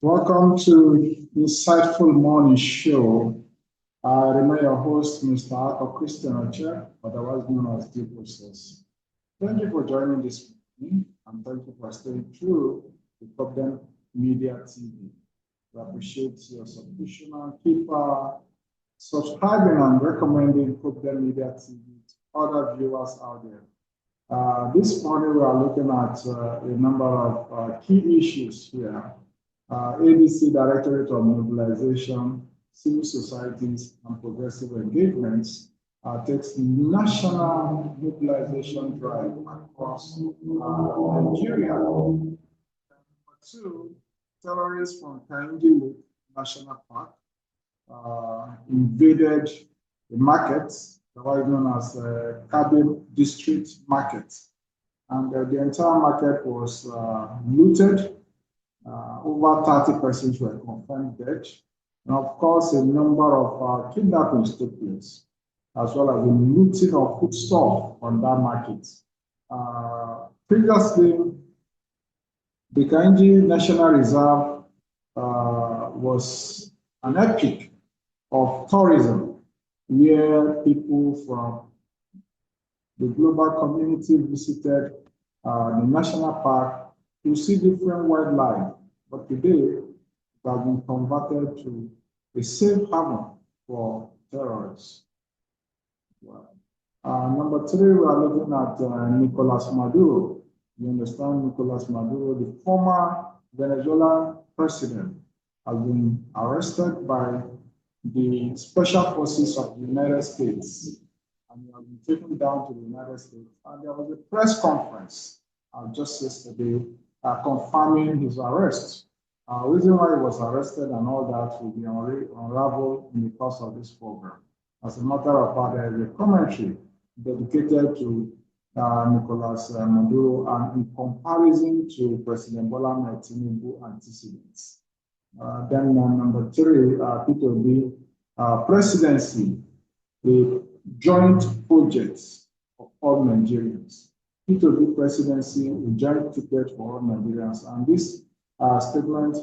Welcome to Insightful Morning Show. I remain your host, Mr. Arthur Christian Oche, otherwise known as Deep Process. Thank you for joining this morning, and thank you for staying true to Problem Media TV. We appreciate your subscription and keep subscribing and recommending Problem Media TV to other viewers out there. This morning, we are looking at a number of key issues here. ADC, Directorate of Mobilization, Civil Societies, and Progressive Engagements takes national mobilization drive across Nigeria. Number two, terrorists from Kainji National Park invaded the market, otherwise known as Kabim District Market. And the entire market was looted. Over 30 persons were confirmed dead. And of course, a number of kidnappings took place, as well as the looting of foodstuff on that market. Previously, the Kainji National Reserve was an epic of tourism, where people from the global community visited the national park to see different wildlife. But today, it has been converted to a safe haven for terrorists. Number three, we are looking at Nicolas Maduro. You understand Nicolas Maduro, the former Venezuelan president, has been arrested by the special forces of the United States, and he has been taken down to the United States. And there was a press conference just yesterday confirming his arrest. Reason why he was arrested and all that will be unraveled in the course of this program. As a matter of fact, there is a commentary dedicated to Nicolas Maduro and in comparison to President Bola Tinubu antecedents. Then number three, Peter Obi presidency, the joint projects of all Nigerians. Peter Obi presidency, a joint ticket for all Nigerians. And this statement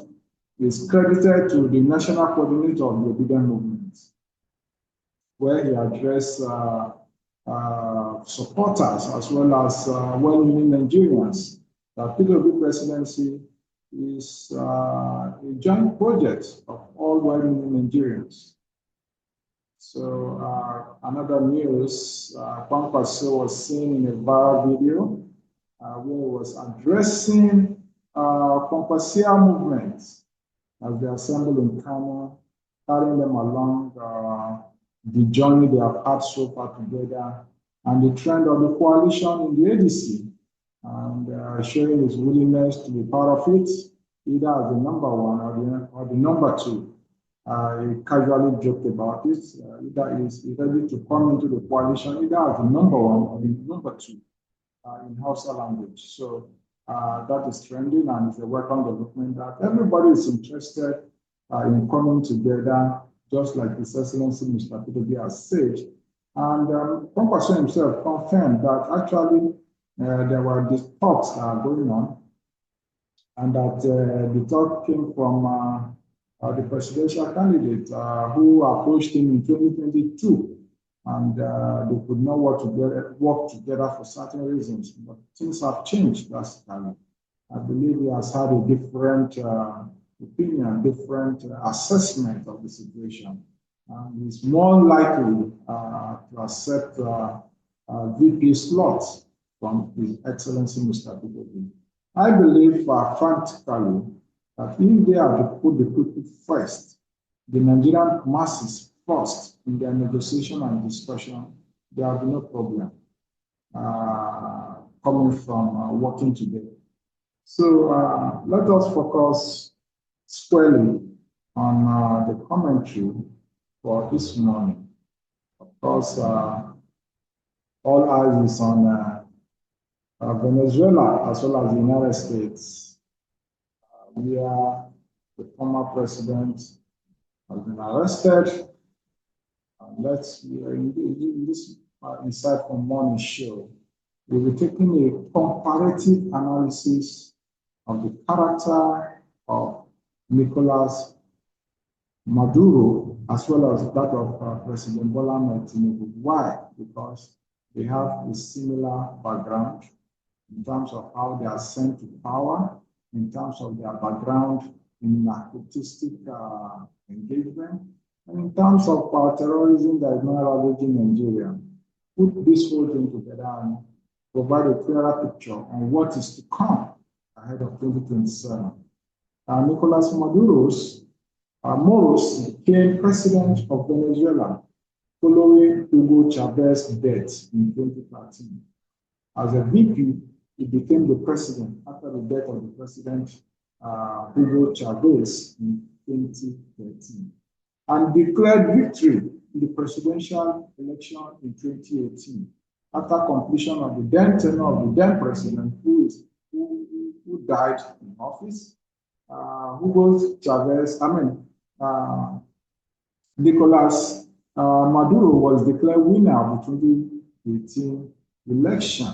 is credited to the national coordinator of the obedient movement, where he addressed supporters as well as well-meaning Nigerians. That Peter Obi presidency is a joint project of all well-meaning Nigerians. So another news, Kwankwaso was seen in a viral video where he was addressing Kwankwasia movements as they assemble in Kano, carrying them along the journey they have had so far together, and the trend of the coalition in the ADC, and showing his willingness to be part of it, either as the number one or the number two. He casually joked about it. Either he's ready to come into the coalition, either as the number one or the number two in Hausa language. So that is trending, and it's a welcome development that everybody is interested in coming together, just like His Excellency Mr. Peter Obi has said. And Kwankwaso himself confirmed that actually there were these talks going on, and that the talk came from the presidential candidate who approached him in 2022, and they could not work together for certain reasons. But things have changed drastically. I believe he has had a different opinion, different assessment of the situation. And he's more likely to accept VP slots from His Excellency Mr. Peter Obi. I believe frantically that if they are to put the people first, the Nigerian masses first in their negotiation and discussion, there will be no problem coming from working together. So let us focus squarely on the commentary for this morning. Of course, all eyes is on Venezuela as well as the United States, where the former president has been arrested. In this Insightful Morning Show, we'll be taking a comparative analysis of the character of Nicolas Maduro, as well as that of President Bola Tinubu. Why? Because they have a similar background in terms of how they are sent to power, in terms of their background in narcotistic engagement, and in terms of terrorism that is now ravaging Nigeria. Put this whole thing together and provide a clearer picture on what is to come ahead of 2027. Nicolas Moros became president of Venezuela following Hugo Chavez's death in 2013. As a VP, he became the president after the death of the president Hugo Chavez in 2013 and declared victory in the presidential election in 2018 after completion of the then tenure of the then president who died in office. Hugo Chavez, Nicolas Maduro was declared winner of the 2018 election.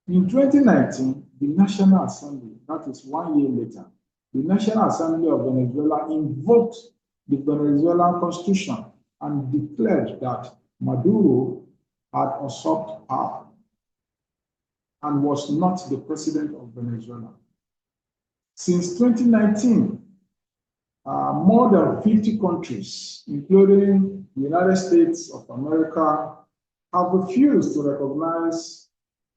In 2019, the National Assembly, that is 1 year later, the National Assembly of Venezuela invoked the Venezuelan Constitution and declared that Maduro had usurped power and was not the president of Venezuela. Since 2019, more than 50 countries, including the United States of America, have refused to recognize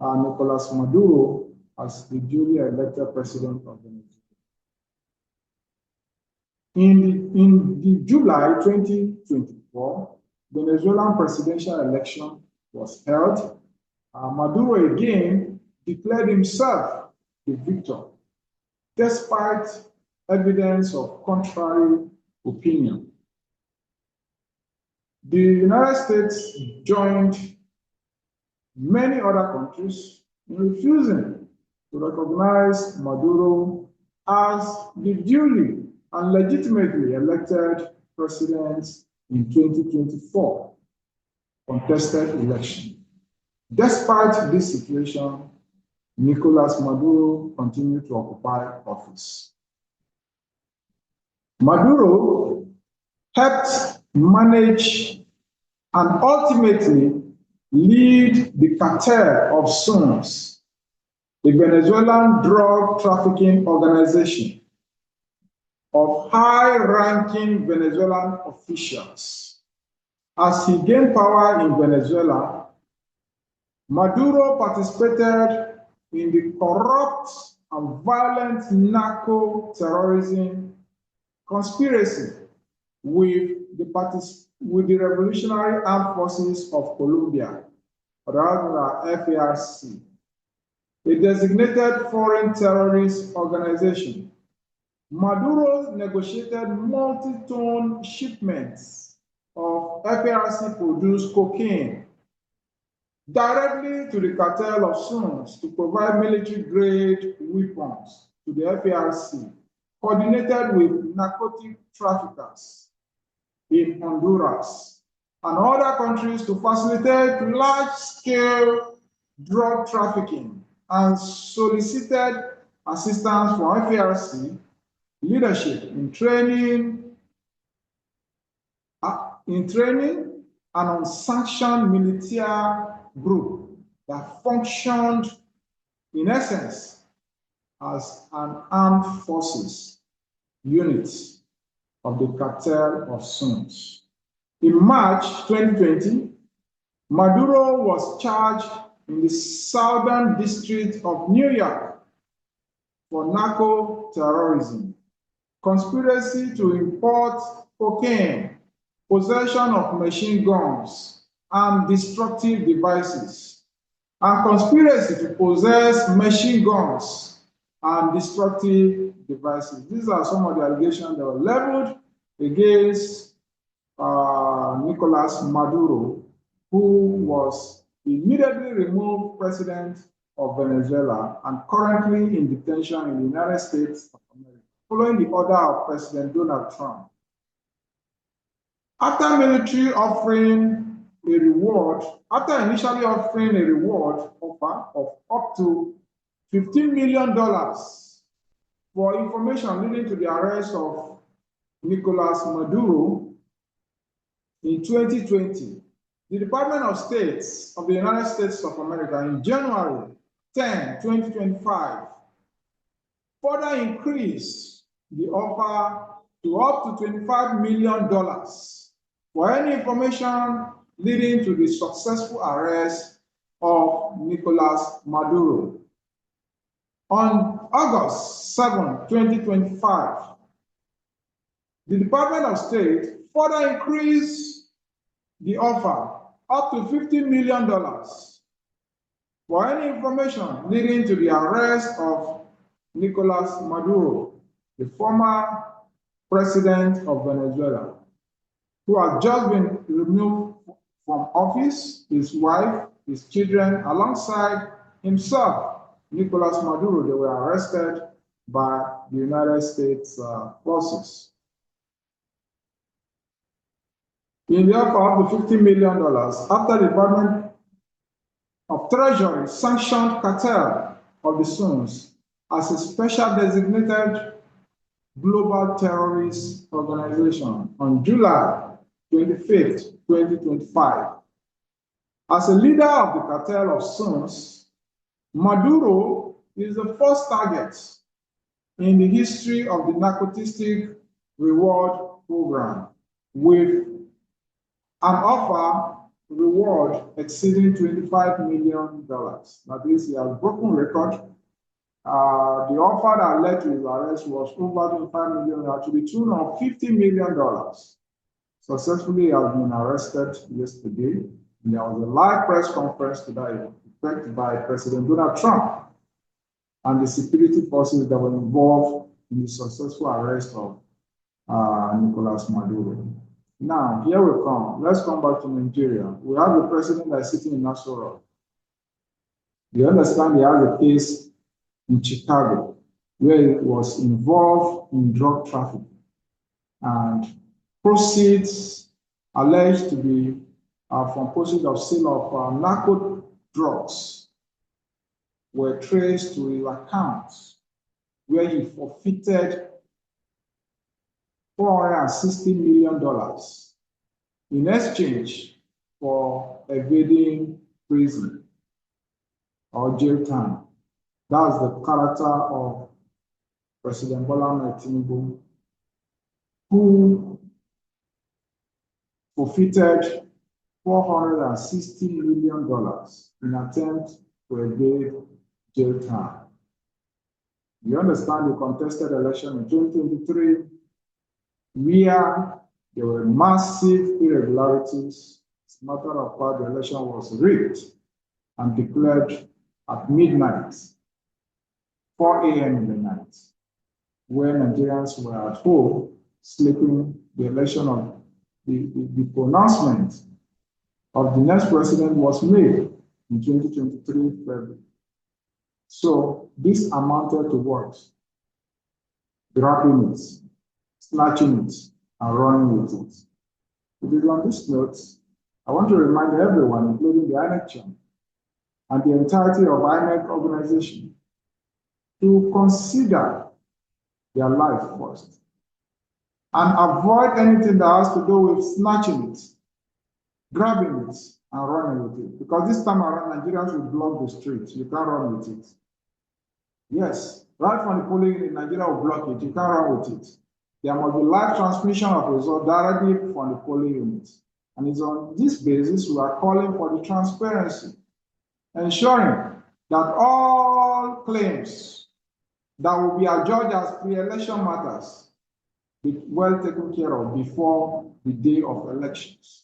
Nicolas Maduro as the duly elected president of Venezuela. In the July 2024, Venezuelan presidential election was held. Maduro again declared himself the victor, despite evidence of contrary opinion. The United States joined many other countries in refusing to recognize Maduro as the duly and legitimately elected president in 2024 contested election. Despite this situation, Nicolas Maduro continued to occupy office. Maduro helped manage and ultimately lead the cartel of SUNS, the Venezuelan drug trafficking organization of high-ranking Venezuelan officials. As he gained power in Venezuela, Maduro participated in the corrupt and violent narco-terrorism conspiracy with the Revolutionary Armed Forces of Colombia, rather FARC, a designated foreign terrorist organization. Maduro negotiated multi-ton shipments of FARC-produced cocaine directly to the cartel of SUNS to provide military-grade weapons to the FARC, coordinated with narcotic traffickers in Honduras and other countries to facilitate large-scale drug trafficking, and solicited assistance from FARC leadership in training an unsanctioned military group that functioned in essence as an armed forces unit of the cartel of SUNS. In March 2020, Maduro was charged in the Southern District of New York for narco-terrorism, conspiracy to import cocaine, possession of machine guns and destructive devices, and conspiracy to possess machine guns and destructive devices. These are some of the allegations that were leveled against Nicolas Maduro, who was immediately removed president of Venezuela and currently in detention in the United States of America, following the order of President Donald Trump. After initially offering a reward offer of up to $15 million for information leading to the arrest of Nicolas Maduro in 2020, the Department of State of the United States of America in January 10, 2025, further increased the offer to up to $25 million for any information leading to the successful arrest of Nicolas Maduro. On August 7, 2025, the Department of State further increased the offer up to $50 million for any information leading to the arrest of Nicolas Maduro, the former president of Venezuela, who has just been removed from office, his wife, his children, alongside himself, Nicolas Maduro. They were arrested by the United States forces. In the offer of $50 million, after the Department of Treasury sanctioned cartel of the Suns as a special designated global terrorist organization on July 25th, 2025. As a leader of the cartel of Suns, Maduro is the first target in the history of the narcotic reward program, with an offer reward exceeding $25 million. That is, he has broken record. The offer that led to his arrest was over $25 million to the tune of $50 million. Successfully, he has been arrested yesterday. And there was a live press conference today by President Donald Trump and the security forces that were involved in the successful arrest of Nicolas Maduro. Now, here we come. Let's come back to Nigeria. We have a president that is sitting in Nassau. You understand he has a case in Chicago where he was involved in drug trafficking, and proceeds alleged to be from proceeds of sale of narco drugs were traced to his accounts, where he forfeited $460 million in exchange for evading prison or jail time. That's the character of President Bola Tinubu, who forfeited $460 million in attempt to evade jail time. You understand the contested election in 2023, where there were massive irregularities. As a matter of fact, the election was rigged and declared at midnight, 4 a.m. in the night, where Nigerians were at home sleeping. The election of the pronouncement of the next president was made in 2023 February. So this amounted to what? Grabbing it, snatching it, and running with it. To be on this note, I want to remind everyone, including the INEC chairman and the entirety of INEC organization, to consider their life first and avoid anything that has to do with snatching it, grabbing it, and running with it. Because this time around, Nigerians will block the streets. You can't run with it. Yes, right from the polling in Nigeria will block it. You can't run with it. There must be live transmission of results directly from the polling units. And it's on this basis we are calling for the transparency, ensuring that all claims that will be adjudged as pre-election matters be well taken care of before the day of elections.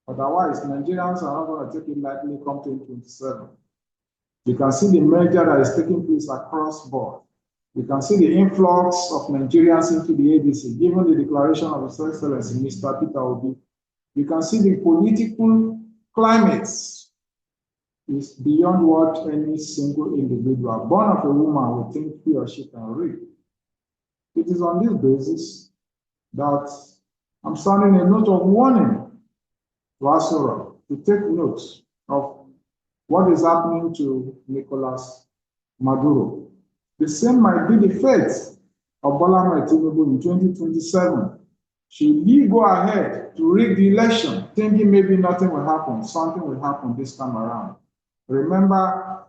Otherwise, Nigerians are not going to take it lightly come 2027. You can see the merger that is taking place across board. You can see the influx of Nigerians into the ADC, given the declaration of His Excellency, Mr. Peter Obi. You can see the political climates is beyond what any single individual born of a woman would think he or she can read. It is on this basis that I'm sounding a note of warning to Asura to take note of what is happening to Nicolas Maduro. The same might be the fate of Bola Tinubu in 2027, should he go ahead to rig the election, thinking maybe nothing will happen, something will happen this time around. Remember,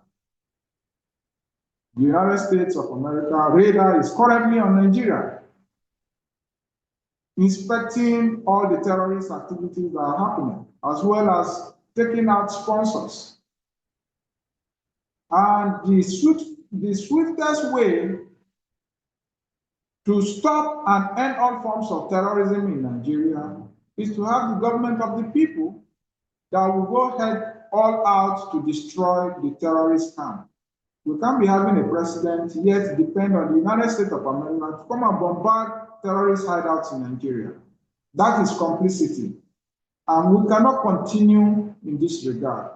the United States of America radar is currently on Nigeria, inspecting all the terrorist activities that are happening, as well as taking out sponsors. And the swiftest way to stop and end all forms of terrorism in Nigeria is to have the government of the people that will go ahead all out to destroy the terrorist camp. We can't be having a president yet depend on the United States of America to come and bombard terrorist hideouts in Nigeria. That is complicity. And we cannot continue in this regard.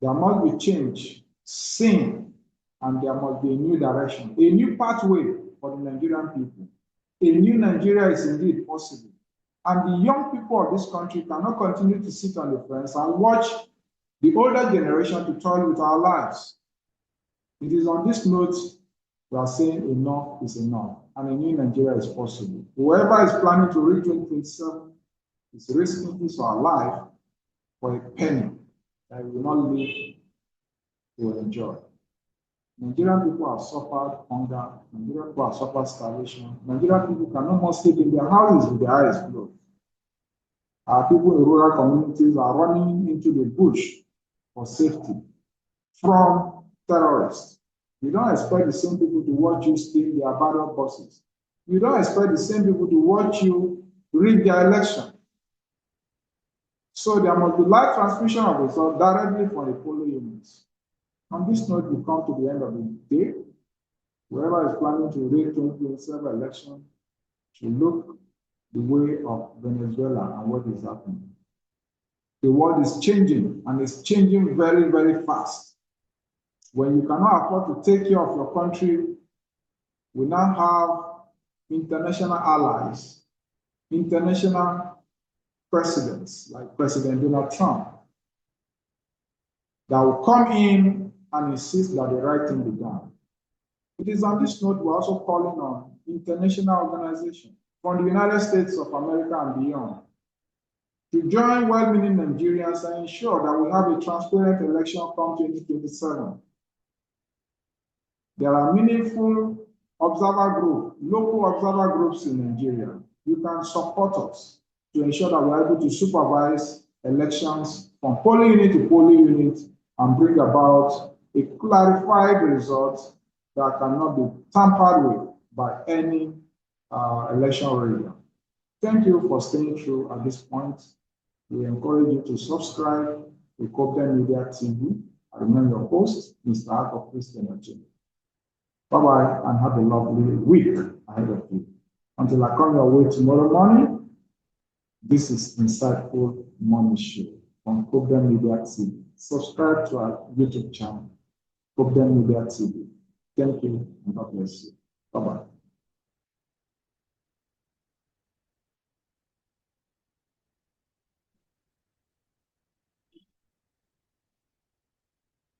There must be change, seen, and there must be a new direction, a new pathway for the Nigerian people. A new Nigeria is indeed possible. And the young people of this country cannot continue to sit on the fence and watch the older generation to toil with our lives. It is on this note we are saying enough is enough, and a new Nigeria is possible. Whoever is planning to reach 2027 is risking his or her life for a penny that we will not live to enjoy. Nigerian people have suffered hunger, Nigerian people have suffered starvation, Nigerian people can no more sleep in their houses with their eyes closed. Our people in rural communities are running into the bush for safety from terrorists. You don't expect the same people to watch you steal their ballot boxes. You don't expect the same people to watch you rig their election. So there must be live transmission of results directly from the polling units. On this note, we come to the end of the day. Whoever is planning to rig 2027 election should look the way of Venezuela and what is happening. The world is changing, and it's changing very, very fast. When you cannot afford to take care of your country, we now have international allies, international presidents like President Donald Trump that will come in and insist that the right thing be done. It is on this note we're also calling on international organizations from the United States of America and beyond to join well-meaning Nigerians and ensure that we have a transparent election come 2027. There are meaningful observer groups, local observer groups in Nigeria. You can support us to ensure that we're able to supervise elections from polling unit to polling unit and bring about a clarified result that cannot be tampered with by any election rigger. Thank you for staying through at this point. We encourage you to subscribe to Kopden Media TV. I remain your host, Mr. Arthur Christian Ajay. Bye-bye and have a lovely week ahead of you. Until I come your way tomorrow morning, this is Insightful Morning Show on Kopden Media TV. Subscribe to our YouTube channel, Kopden Media TV. Thank you and God bless you. Bye-bye.